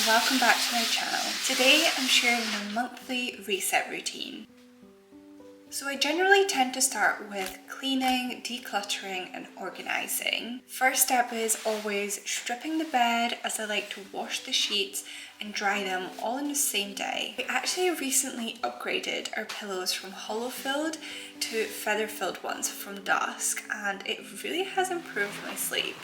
and welcome back to my channel. Today I'm sharing my monthly reset routine. So I generally tend to start with cleaning, decluttering and organising. First step is always stripping the bed, as I like to wash the sheets and dry them all in the same day. We actually recently upgraded our pillows from hollow filled to feather filled ones from Dusk, and it really has improved my sleep.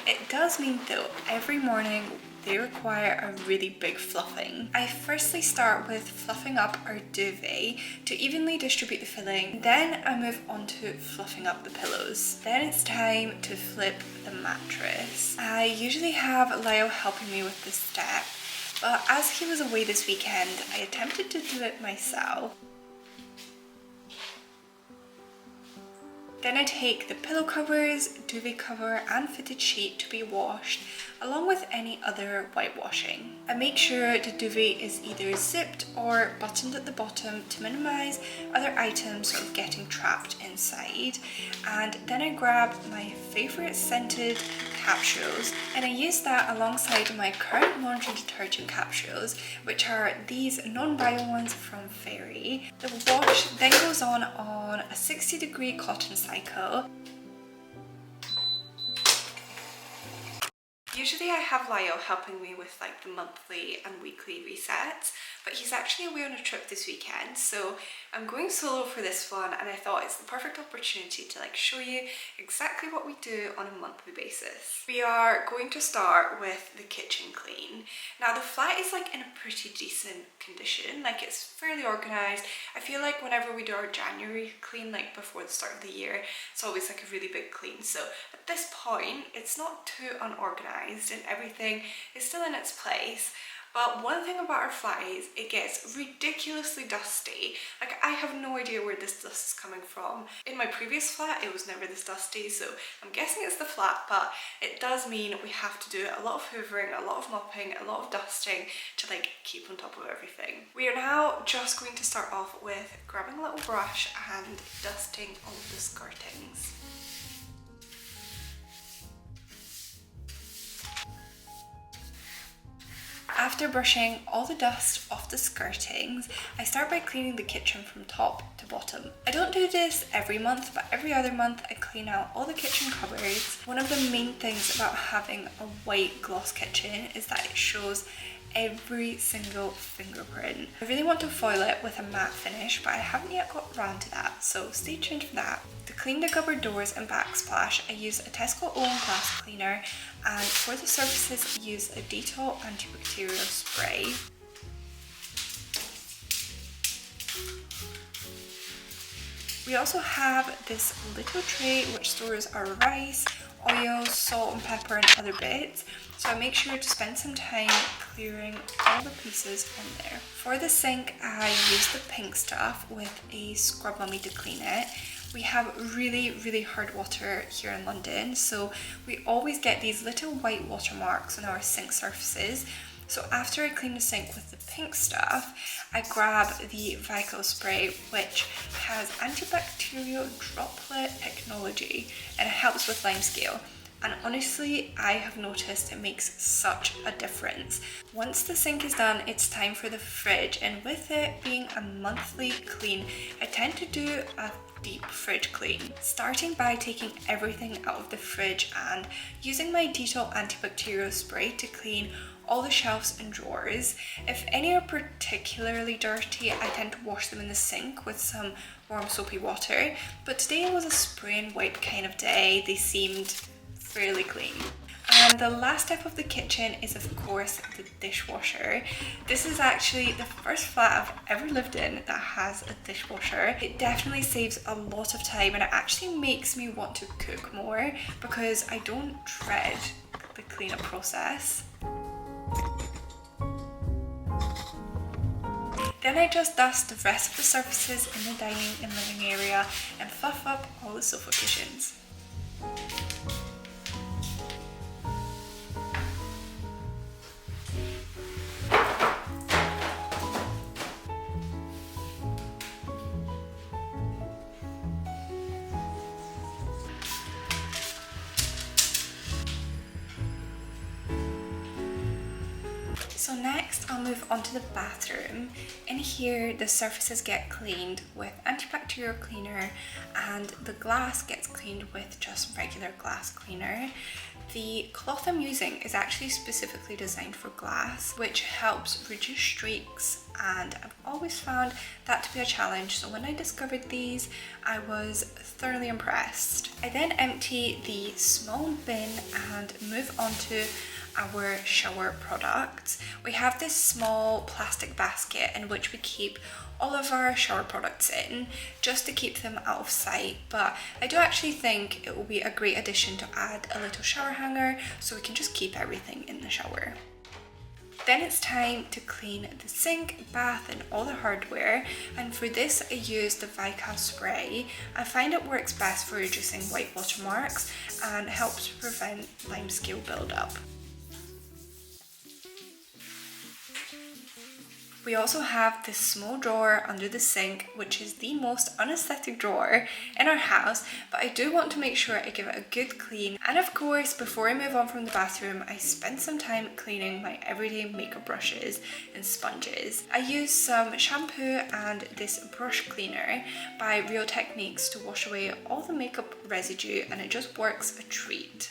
It does mean though, every morning they require a really big fluffing. I firstly start with fluffing up our duvet to evenly distribute the filling, then I move on to fluffing up the pillows. Then it's time to flip the mattress. I usually have Lyle helping me with this step, but as he was away this weekend, I attempted to do it myself. Then I take the pillow covers, duvet cover and fitted sheet to be washed, along with any other whitewashing. I make sure the duvet is either zipped or buttoned at the bottom to minimise other items sort of getting trapped inside. And then I grab my favourite scented capsules and I use that alongside my current laundry detergent capsules, which are these non-bio ones from Fairy. The wash then goes on a 60-degree cotton cycle. Usually I have Lyle helping me with like the monthly and weekly resets, but he's actually away on a trip this weekend, so I'm going solo for this one, and I thought it's the perfect opportunity to like show you exactly what we do on a monthly basis. We are going to start with the kitchen clean. Now the flat is like in a pretty decent condition, like it's fairly organised. I feel like whenever we do our January clean, like before the start of the year, it's always like a really big clean. So at this point, it's not too unorganised and everything is still in its place. But one thing about our flat is it gets ridiculously dusty. Like I have no idea where this dust is coming from. In my previous flat it was never this dusty, so I'm guessing it's the flat, but it does mean we have to do a lot of hoovering, a lot of mopping, a lot of dusting to like keep on top of everything. We are now just going to start off with grabbing a little brush and dusting all the skirtings. After brushing all the dust off the skirtings, I start by cleaning the kitchen from top to bottom. I don't do this every month, but every other month I clean out all the kitchen cupboards. One of the main things about having a white gloss kitchen is that it shows every single fingerprint. I really want to foil it with a matte finish, but I haven't yet got around to that, so stay tuned for that. To clean the cupboard doors and backsplash, I use a Tesco Owen Glass cleaner, and for the surfaces I use a Dettol antibacterial spray. We also have this little tray which stores our rice, oil, salt and pepper and other bits, so I make sure to spend some time clearing all the pieces on there. For the sink I use the pink stuff with a scrub mummy to clean it. We have really hard water here in London, so we always get these little white watermarks on our sink surfaces. So after I clean the sink with the pink stuff, I grab the Vico spray, which has antibacterial droplet technology and it helps with limescale. And honestly, I have noticed it makes such a difference. Once the sink is done, it's time for the fridge, and with it being a monthly clean, I tend to do a deep fridge clean, starting by taking everything out of the fridge and using my Dettol antibacterial spray to clean all the shelves and drawers. If any are particularly dirty, I tend to wash them in the sink with some warm soapy water, but today was a spray and wipe kind of day. They seemed fairly clean. And the last step of the kitchen is of course the dishwasher. This is actually the first flat I've ever lived in that has a dishwasher. It definitely saves a lot of time and it actually makes me want to cook more because I don't dread the cleanup process. Then I just dust the rest of the surfaces in the dining and living area and fluff up all the sofa cushions. So next I'll move on to the bathroom. In here the surfaces get cleaned with antibacterial cleaner and the glass gets cleaned with just regular glass cleaner. The cloth I'm using is actually specifically designed for glass, which helps reduce streaks, and I've always found that to be a challenge, so when I discovered these I was thoroughly impressed. I then empty the small bin and move on to our shower products. We have this small plastic basket in which we keep all of our shower products in, just to keep them out of sight, but I do actually think it will be a great addition to add a little shower hanger so we can just keep everything in the shower. Then it's time to clean the sink, bath and all the hardware, and for this I use the Vical spray. I find it works best for reducing white watermarks and helps prevent limescale buildup. We also have this small drawer under the sink, which is the most unaesthetic drawer in our house, but I do want to make sure I give it a good clean. And of course, before I move on from the bathroom, I spend some time cleaning my everyday makeup brushes and sponges. I use some shampoo and this brush cleaner by Real Techniques to wash away all the makeup residue, and it just works a treat.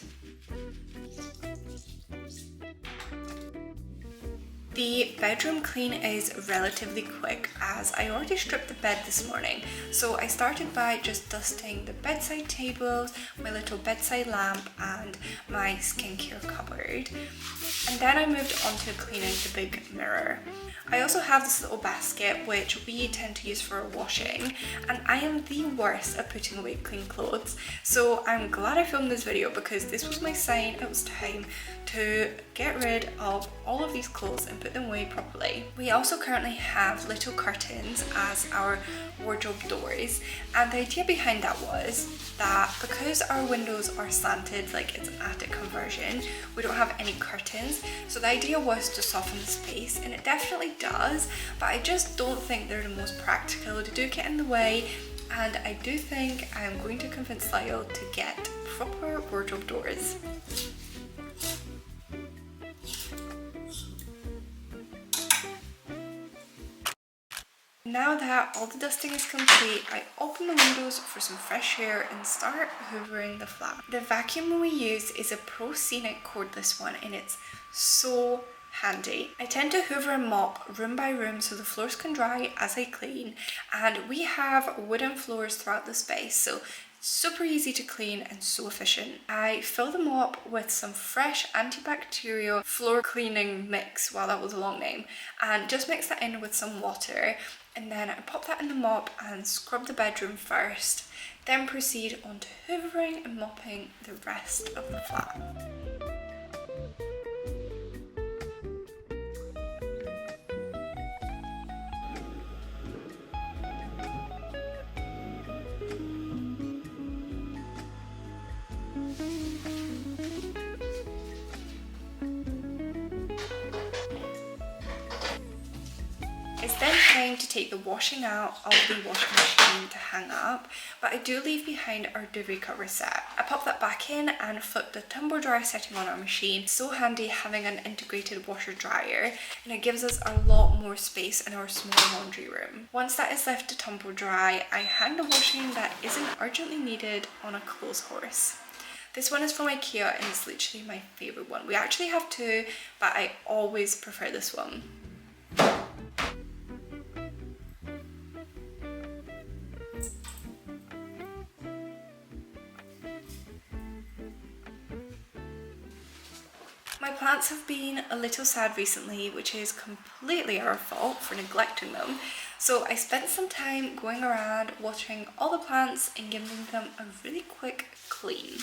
The bedroom clean is relatively quick as I already stripped the bed this morning, so I started by just dusting the bedside tables, my little bedside lamp and my skincare cupboard, and then I moved on to cleaning the big mirror. I also have this little basket which we tend to use for washing, and I am the worst at putting away clean clothes, so I'm glad I filmed this video because this was my sign it was time to get rid of all of these clothes and put them away properly. We also currently have little curtains as our wardrobe doors, and the idea behind that was that because our windows are slanted, like it's an attic conversion, we don't have any curtains, so the idea was to soften the space, and it definitely does, but I just don't think they're the most practical. They do get in the way, and I do think I am going to convince Lyle to get proper wardrobe doors. Now that all the dusting is complete, I open the windows for some fresh air and start hoovering the flat. The vacuum we use is a Pro Scenic cordless one, and it's so handy. I tend to hoover and mop room by room so the floors can dry as I clean, and we have wooden floors throughout the space, so super easy to clean and so efficient. I fill the mop with some fresh antibacterial floor cleaning mix, wow that was a long name, and just mix that in with some water, and then I pop that in the mop and scrub the bedroom first, then proceed on to hoovering and mopping the rest of the flat. It's then time to take the washing out of the washing machine to hang up, but I do leave behind our duvet cover set. I pop that back in and flip the tumble dryer setting on our machine. It's so handy having an integrated washer dryer, and it gives us a lot more space in our small laundry room. Once that is left to tumble dry, I hang the washing that isn't urgently needed on a clothes horse. This one is from IKEA and it's literally my favourite one. We actually have two, but I always prefer this one. My plants have been a little sad recently, which is completely our fault for neglecting them. So I spent some time going around watering all the plants and giving them a really quick clean.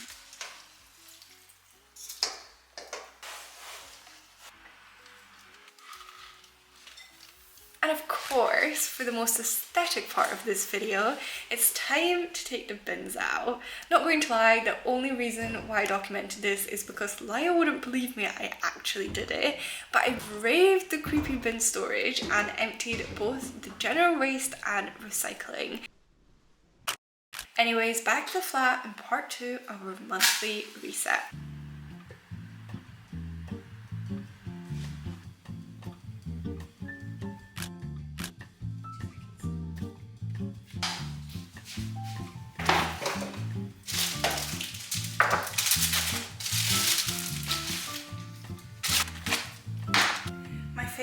And of course, for the most aesthetic part of this video, it's time to take the bins out. Not going to lie, the only reason why I documented this is because Lyle wouldn't believe me I actually did it, but I braved the creepy bin storage and emptied both the general waste and recycling. Anyways, back to the flat in part 2 of our monthly reset.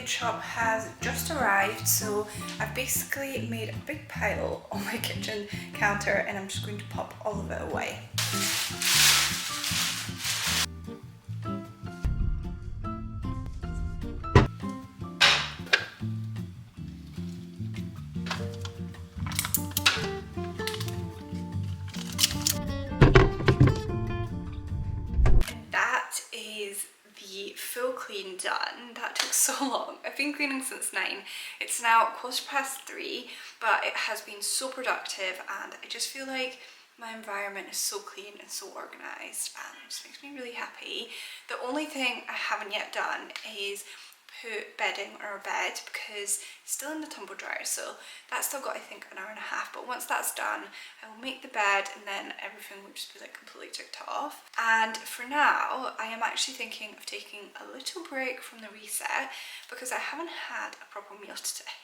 food shop has just arrived, so I've basically made a big pile on my kitchen counter and I'm just going to pop all of it away. That is the full clean done. That took so long. I've been cleaning since 9. It's now 3:15, but it has been so productive and I just feel like my environment is so clean and so organised and it just makes me really happy. The only thing I haven't yet done is put bedding on our bed because it's still in the tumble dryer, so that's still got I think an hour and a half, but once that's done I will make the bed and then everything will just be like completely ticked off. And for now I am actually thinking of taking a little break from the reset because I haven't had a proper meal today.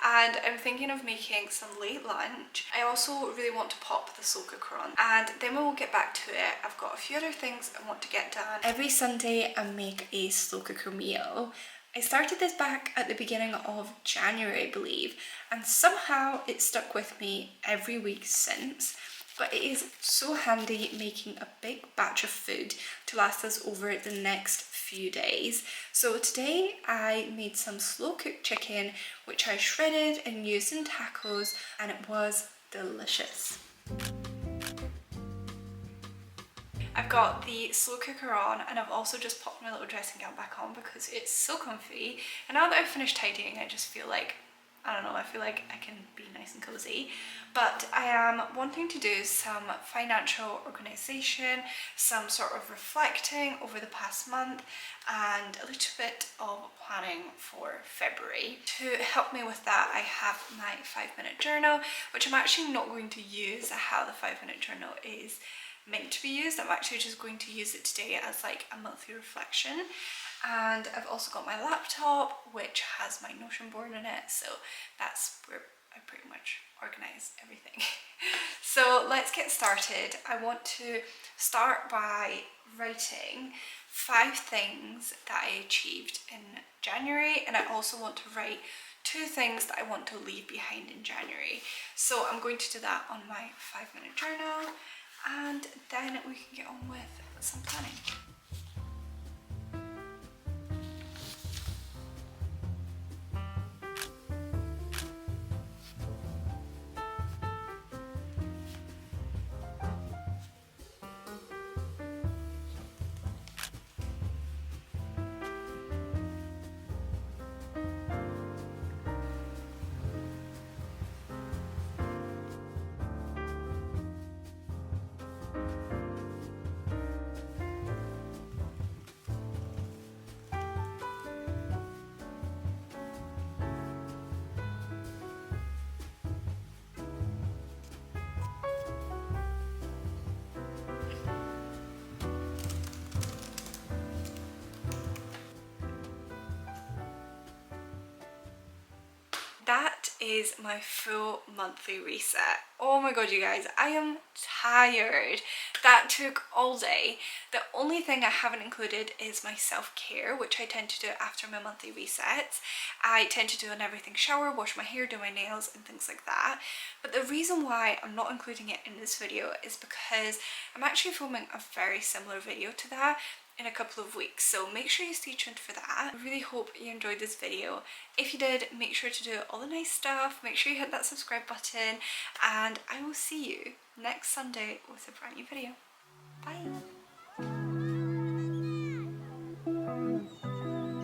And I'm thinking of making some late lunch. I also really want to pop the slow cooker on and then we will get back to it. I've got a few other things I want to get done. Every Sunday I make a slow cooker meal. I started this back at the beginning of January, I believe, and somehow it's stuck with me every week since. But it is so handy making a big batch of food to last us over the next few days. So today I made some slow cooked chicken which I shredded and used in tacos and it was delicious. I've got the slow cooker on and I've also just popped my little dressing gown back on because it's so comfy, and now that I've finished tidying I just feel like, I don't know, I feel like I can be nice and cozy. But I am wanting to do some financial organisation, some sort of reflecting over the past month and a little bit of planning for February. To help me with that I have my 5-minute journal, which I'm actually not going to use how the 5-minute journal is meant to be used. I'm actually just going to use it today as like a monthly reflection. And I've also got my laptop which has my Notion board in it, so that's where I pretty much organise everything. So let's get started. I want to start by writing 5 things that I achieved in January, and I also want to write 2 things that I want to leave behind in January. So I'm going to do that on my 5-minute journal and then we can get on with some planning. That is my full monthly reset. Oh my god, you guys, I am tired. That took all day. The only thing I haven't included is my self-care, which I tend to do after my monthly resets. I tend to do an everything shower, wash my hair, do my nails and things like that. But the reason why I'm not including it in this video is because I'm actually filming a very similar video to that in a couple of weeks, so make sure you stay tuned for that. I really hope you enjoyed this video. If you did, make sure to do all the nice stuff, make sure you hit that subscribe button, and I will see you next Sunday with a brand new video. Bye!